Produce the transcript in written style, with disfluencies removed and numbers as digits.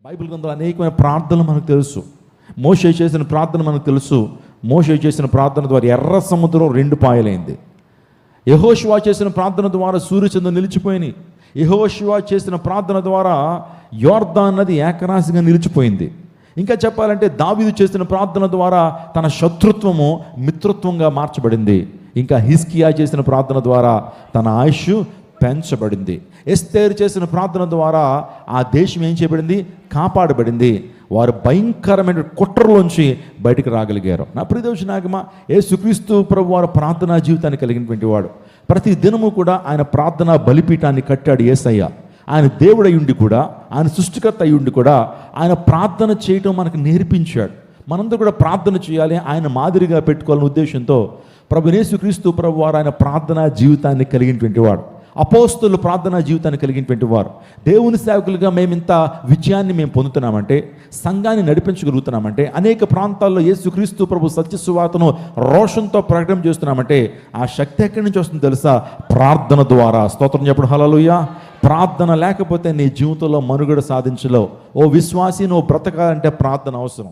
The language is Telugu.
బైబిల్ గ్రంథంలో అనేకమైన ప్రార్థనలు మనకు తెలుసు. మోషే చేసిన ప్రార్థన మనకు తెలుసు. మోషే చేసిన ప్రార్థన ద్వారా ఎర్ర సముద్రం 2 పాయలైంది. యెహోషువ చేసిన ప్రార్థన ద్వారా సూర్యచంద్రులు నిలిచిపోయినాయి. యెహోషువ చేసిన ప్రార్థన ద్వారా యోర్దాను నది ఏకరాశిగా నిలిచిపోయింది. ఇంకా చెప్పాలంటే దావీదు చేసిన ప్రార్థన ద్వారా తన శత్రుత్వము మిత్రత్వంగా మార్చబడింది. ఇంకా హిజ్కియా చేసిన ప్రార్థన ద్వారా తన ఆయుష్ పెంచబడింది. ఎస్తేరు చేసిన ప్రార్థన ద్వారా ఆ దేశం ఏం చేయబడింది? కాపాడబడింది. వారు భయంకరమైన కుట్రలోంచి బయటకు రాగలిగారు. నా ప్రియదర్శనాగమా, యేసుక్రీస్తు ప్రభు వారు ప్రార్థనా జీవితాన్ని కలిగినటువంటి వాడు. ప్రతి దినము కూడా ఆయన ప్రార్థనా బలిపీఠాన్ని కట్టాడు యేసయ్య. ఆయన దేవుడై ఉండి కూడా, ఆయన సృష్టికర్త అయి ఉండి కూడా ఆయన ప్రార్థన చేయటం మనకు నేర్పించాడు. మనందరూ కూడా ప్రార్థన చేయాలి, ఆయన మాదిరిగా పెట్టుకోవాలనే ఉద్దేశంతో ప్రభు యేసుక్రీస్తు ప్రభు వారు ఆయన ప్రార్థనా జీవితాన్ని కలిగినటువంటి వాడు. అపోస్తలులు ప్రార్థనా జీవితాన్ని కలిగినటువంటి వారు. దేవుని సేవకులుగా మేమింత విజయాన్ని మేము పొందుతున్నామంటే, సంఘాన్ని నడిపించగలుగుతున్నామంటే, అనేక ప్రాంతాల్లో యేసుక్రీస్తు ప్రభు సత్య సువార్తను రోషంతో ప్రకటన చేస్తున్నామంటే ఆ శక్తి ఎక్కడి నుంచి వస్తుందో తెలుసా? ప్రార్థన ద్వారా. స్తోత్రం చెప్పడం. హల్లెలూయా. ప్రార్థన లేకపోతే నీ జీవితంలో మనుగడ సాధించలేవు. ఓ విశ్వాసి, నువ్వు బ్రతకాలంటే ప్రార్థన అవసరం.